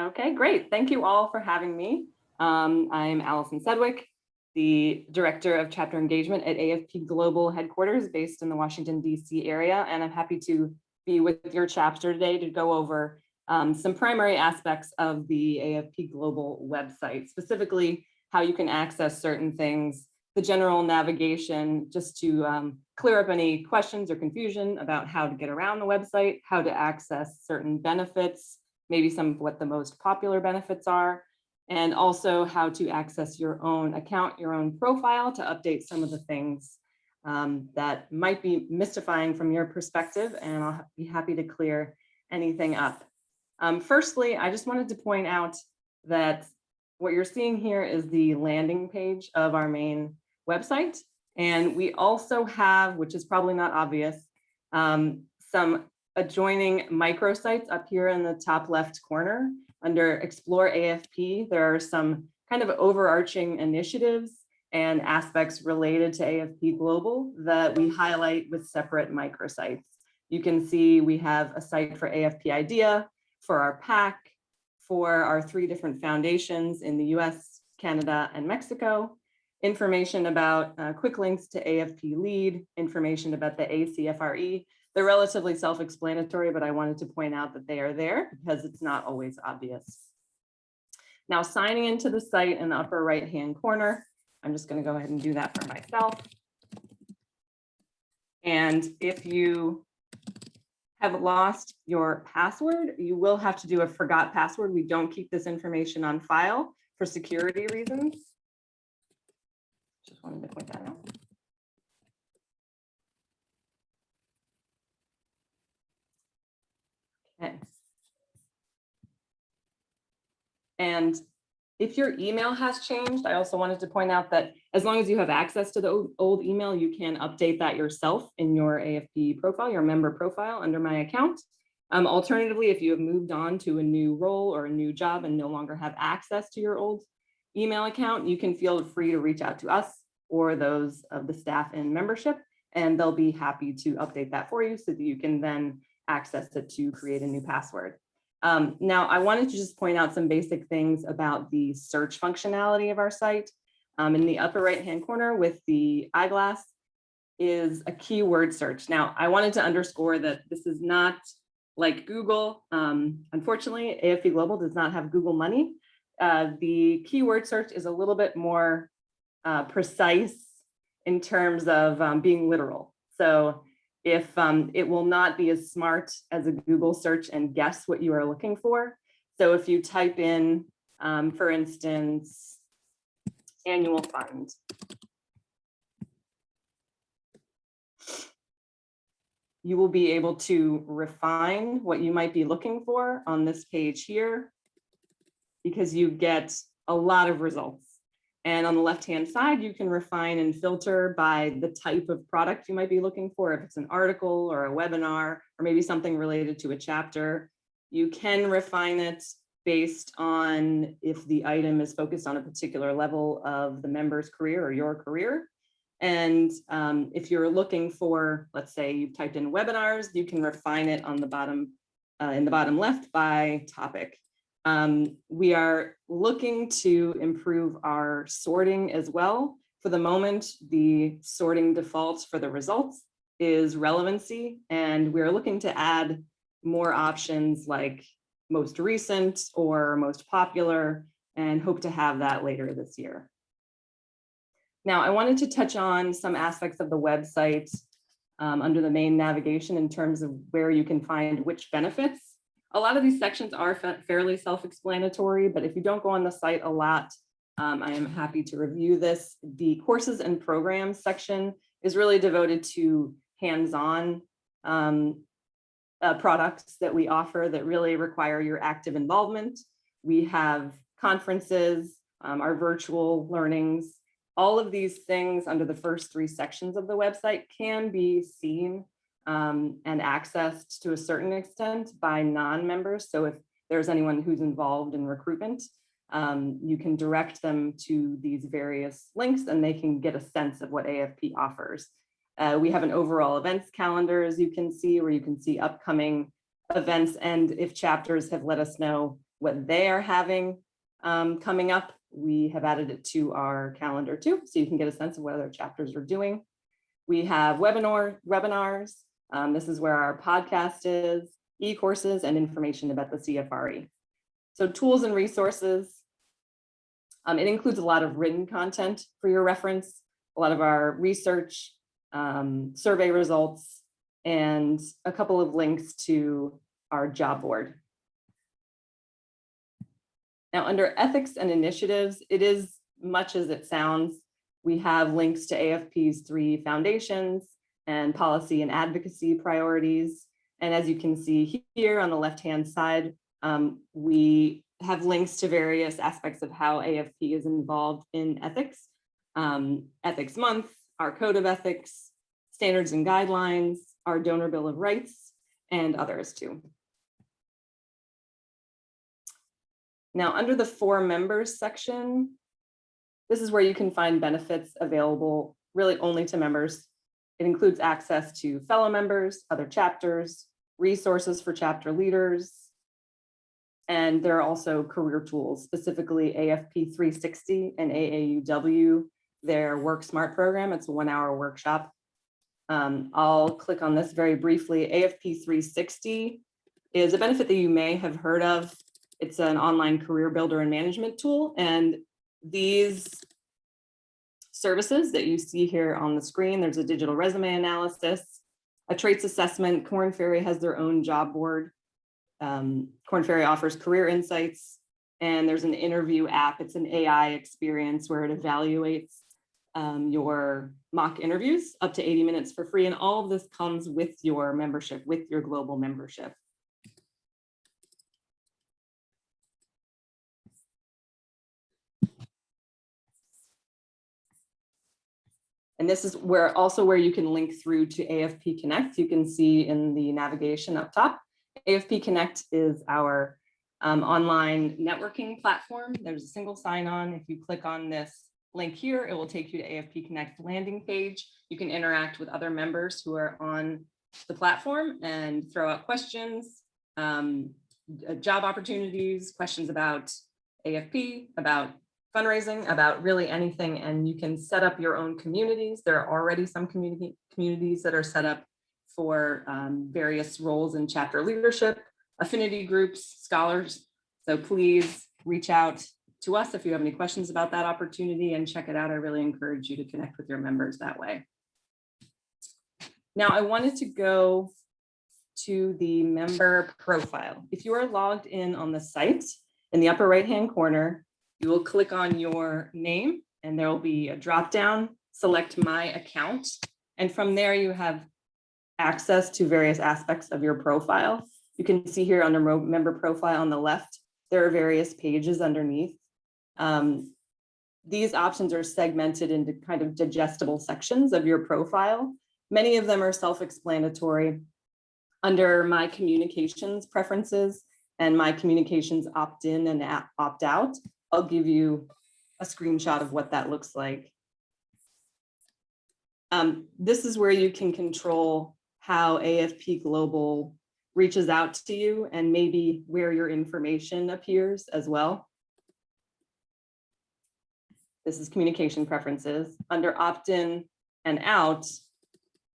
Okay, great. Thank you all for having me. I'm Allison Sedgwick, the Director of Chapter Engagement at AFP Global Headquarters based in the Washington, D.C. area, and I'm happy to be with your chapter today to go over some primary aspects of the AFP Global website, specifically how you can access certain things, the general navigation, just to clear up any questions or confusion about how to get around the website, how to access certain benefits, maybe some of what the most popular benefits are, and also how to access your own account, your own profile to update some of the things that might be mystifying from your perspective, and I'll be happy to clear anything up. Firstly, I just wanted to point out that what you're seeing here is the landing page of our main website. And we also have, which is probably not obvious, some adjoining microsites up here in the top left corner. Under Explore AFP, there are some kind of overarching initiatives and aspects related to AFP Global that we highlight with separate microsites. You can see we have a site for AFP Idea, for our PAC, for our 3 different foundations in the US, Canada, and Mexico, information about quick links to AFP Lead, information about the ACFRE. They're relatively self-explanatory, but I wanted to point out that they are there because it's not always obvious. Now, signing into the site in the upper right-hand corner, I'm just going to go ahead and do that for myself. And if you have lost your password, you will have to do a forgot password. We don't keep this information on file for security reasons. Just wanted to point that out. Okay. And if your email has changed, I also wanted to point out that as long as you have access to the old email, you can update that yourself in your AFP profile, your member profile under my account. Alternatively, if you have moved on to a new role or a new job and no longer have access to your old email account, you can feel free to reach out to us or those of the staff in membership, and they'll be happy to update that for you so that you can then access it to create a new password. Now, I wanted to just point out some basic things about the search functionality of our site. In the upper right-hand corner with the eyeglass is a keyword search. Now, I wanted to underscore that this is not like Google. Unfortunately, AFP Global does not have Google money. The keyword search is a little bit more precise in terms of being literal. So if it will not be as smart as a Google search and guess what you are looking for. So if you type in, for instance, annual fund, you will be able to refine what you might be looking for on this page here, because you get a lot of results. And on the left-hand side, you can refine and filter by the type of product you might be looking for. If it's an article or a webinar, or maybe something related to a chapter, you can refine it based on if the item is focused on a particular level of the member's career or your career. And if you're looking for, let's say you've typed in webinars, you can refine it on the bottom, in the bottom left by topic. We are looking to improve our sorting as well. For the moment, the sorting default for the results is relevancy, and we're looking to add more options like most recent or most popular, and hope to have that later this year. Now, I wanted to touch on some aspects of the website under the main navigation in terms of where you can find which benefits. A lot of these sections are fairly self-explanatory, but if you don't go on the site a lot, I am happy to review this. The courses and programs section is really devoted to hands-on products that we offer that really require your active involvement. We have conferences, our virtual learnings. All of these things under the first 3 sections of the website can be seen and accessed to a certain extent by non-members. So if there's anyone who's involved in recruitment, you can direct them to these various links and they can get a sense of what AFP offers. We have an overall events calendar, as you can see, where you can see upcoming events, and if chapters have let us know what they are having coming up. We have added it to our calendar too, so you can get a sense of what other chapters are doing. We have webinars. This is where our podcast is, e-courses, and information about the CFRE. So tools and resources. It includes a lot of written content for your reference, a lot of our research, survey results, and a couple of links to our job board. Now, under ethics and initiatives, it is much as it sounds. We have links to AFP's 3 foundations and policy and advocacy priorities. And as you can see here on the left-hand side, we have links to various aspects of how AFP is involved in ethics, Ethics Month, our Code of Ethics, standards and guidelines, our Donor Bill of Rights, and others too. Now, under the For Members section, this is where you can find benefits available really only to members. It includes access to fellow members, other chapters, resources for chapter leaders, and there are also career tools, specifically AFP 360 and AAUW, their Work Smart program. It's a 1-hour workshop. I'll click on this very briefly. AFP 360 is a benefit that you may have heard of. It's an online career builder and management tool. And these services that you see here on the screen, there's a digital resume analysis, a traits assessment. Korn Ferry has their own job board. Korn Ferry offers career insights, and there's an interview app. It's an AI experience where it evaluates your mock interviews up to 80 minutes for free. And all of this comes with your membership, with your global membership. And this is where you can link through to AFP Connect. You can see in the navigation up top, AFP Connect is our online networking platform. There's a single sign-on. If you click on this link here, it will take you to AFP Connect landing page. You can interact with other members who are on the platform and throw out questions, job opportunities, questions about AFP, about fundraising, about really anything, and you can set up your own communities. There are already some communities that are set up for various roles in chapter leadership, affinity groups, scholars. So please reach out to us if you have any questions about that opportunity and check it out. I really encourage you to connect with your members that way. Now, I wanted to go to the member profile. If you are logged in on the site, in the upper right-hand corner, you will click on your name and there will be a drop-down, select My Account. And from there you have access to various aspects of your profile. You can see here under Member Profile on the left, there are various pages underneath. These options are segmented into kind of digestible sections of your profile. Many of them are self-explanatory. Under My Communications Preferences and My Communications Opt-in and Opt-out, I'll give you a screenshot of what that looks like. This is where you can control how AFP Global reaches out to you and maybe where your information appears as well. This is communication preferences. Under opt-in and out,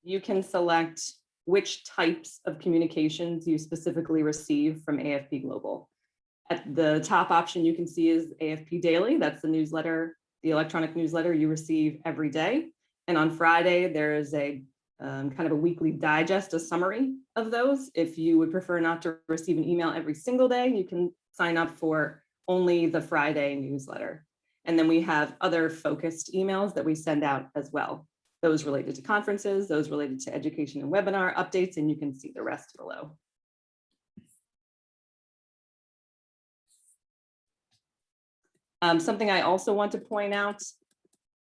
you can select which types of communications you specifically receive from AFP Global. At the top option you can see is AFP Daily. That's the newsletter, the electronic newsletter you receive every day. And on Friday, there is a kind of a weekly digest, a summary of those. If you would prefer not to receive an email every single day, you can sign up for only the Friday newsletter. And then we have other focused emails that we send out as well. Those related to conferences, those related to education and webinar updates, and you can see the rest below. Something I also want to point out,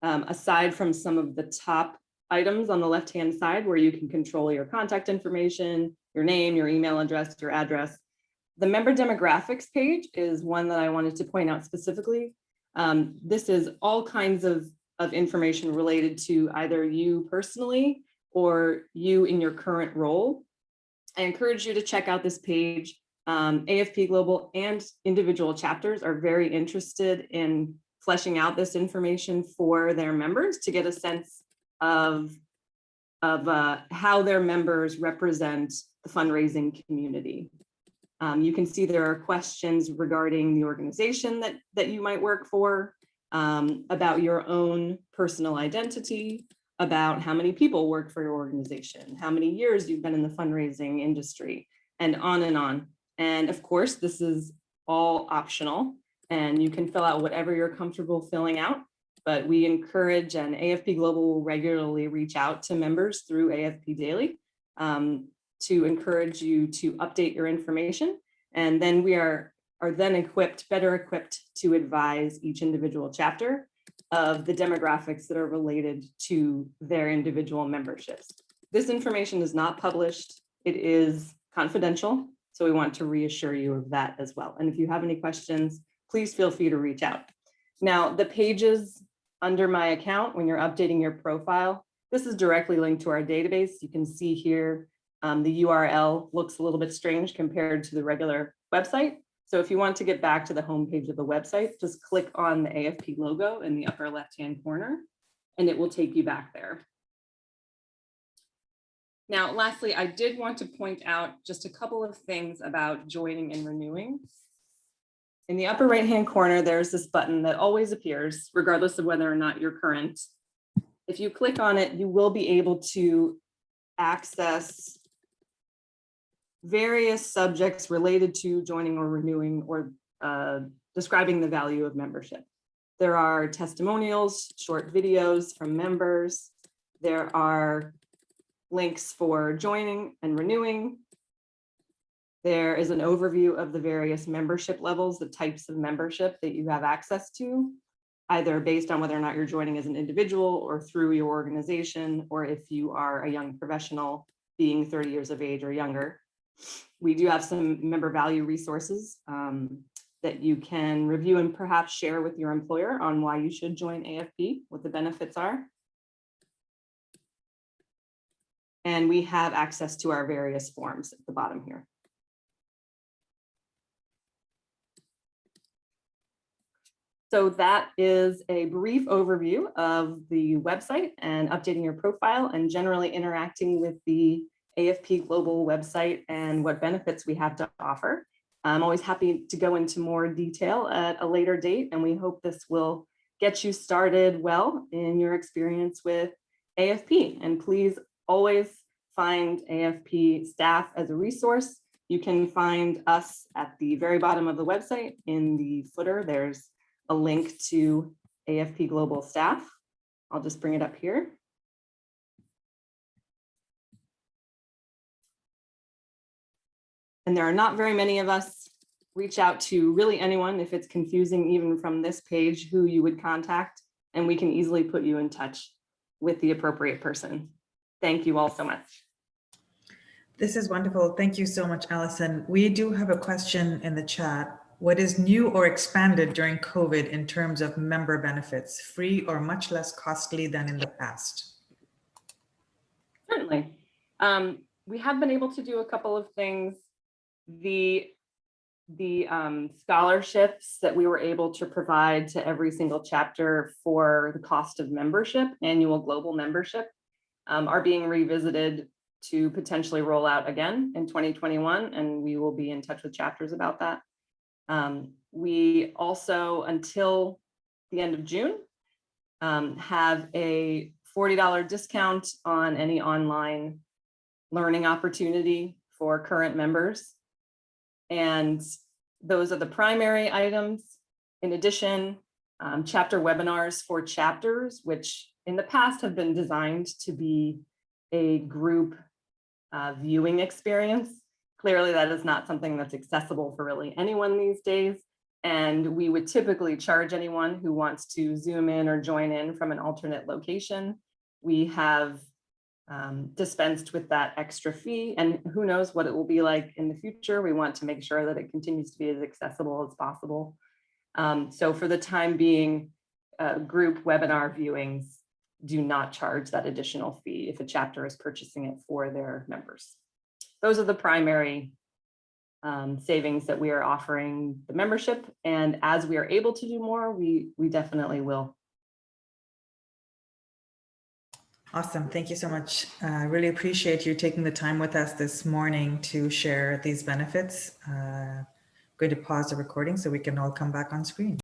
aside from some of the top items on the left-hand side where you can control your contact information, your name, your email address, your address, the member demographics page is one that I wanted to point out specifically. This is all kinds of information related to either you personally or you in your current role. I encourage you to check out this page. AFP Global and individual chapters are very interested in fleshing out this information for their members to get a sense of how their members represent the fundraising community. You can see there are questions regarding the organization that you might work for, about your own personal identity, about how many people work for your organization, how many years you've been in the fundraising industry, and on and on. And of course, this is all optional, and you can fill out whatever you're comfortable filling out. But we encourage, and AFP Global will regularly reach out to members through AFP Daily to encourage you to update your information. And then we are then better equipped to advise each individual chapter of the demographics that are related to their individual memberships. This information is not published. It is confidential. So we want to reassure you of that as well. And if you have any questions, please feel free to reach out. Now, the pages under my account, when you're updating your profile, this is directly linked to our database. You can see here, the URL looks a little bit strange compared to the regular website. So if you want to get back to the homepage of the website, just click on the AFP logo in the upper left-hand corner, and it will take you back there. Now, lastly, I did want to point out just a couple of things about joining and renewing. In the upper right-hand corner, there's this button that always appears, regardless of whether or not you're current. If you click on it, you will be able to access various subjects related to joining or renewing or describing the value of membership. There are testimonials, short videos from members. There are links for joining and renewing. There is an overview of the various membership levels, the types of membership that you have access to, either based on whether or not you're joining as an individual or through your organization, or if you are a young professional being 30 years of age or younger. We do have some member value resources that you can review and perhaps share with your employer on why you should join AFP, what the benefits are. And we have access to our various forms at the bottom here. So that is a brief overview of the website and updating your profile and generally interacting with the AFP Global website and what benefits we have to offer. I'm always happy to go into more detail at a later date, and we hope this will get you started well in your experience with AFP. And please always find AFP staff as a resource. You can find us at the very bottom of the website. In the footer, there's a link to AFP Global staff. I'll just bring it up here. And there are not very many of us. Reach out to really anyone if it's confusing, even from this page, who you would contact, and we can easily put you in touch with the appropriate person. Thank you all so much. This is wonderful. Thank you so much, Allison. We do have a question in the chat. What is new or expanded during COVID in terms of member benefits, free or much less costly than in the past? Certainly. We have been able to do a couple of things. The scholarships that we were able to provide to every single chapter for the cost of membership, annual global membership, are being revisited to potentially roll out again in 2021, and we will be in touch with chapters about that. We also, until the end of June, have a $40 discount on any online learning opportunity for current members. And those are the primary items. In addition, chapter webinars for chapters, which in the past have been designed to be a group viewing experience. Clearly, that is not something that's accessible for really anyone these days. And we would typically charge anyone who wants to zoom in or join in from an alternate location. We have dispensed with that extra fee, and who knows what it will be like in the future. We want to make sure that it continues to be as accessible as possible. So for the time being, group webinar viewings do not charge that additional fee if a chapter is purchasing it for their members. Those are the primary savings that we are offering the membership. And as we are able to do more, we definitely will. Awesome. Thank you so much. I really appreciate you taking the time with us this morning to share these benefits. Going to pause the recording so we can all come back on screen.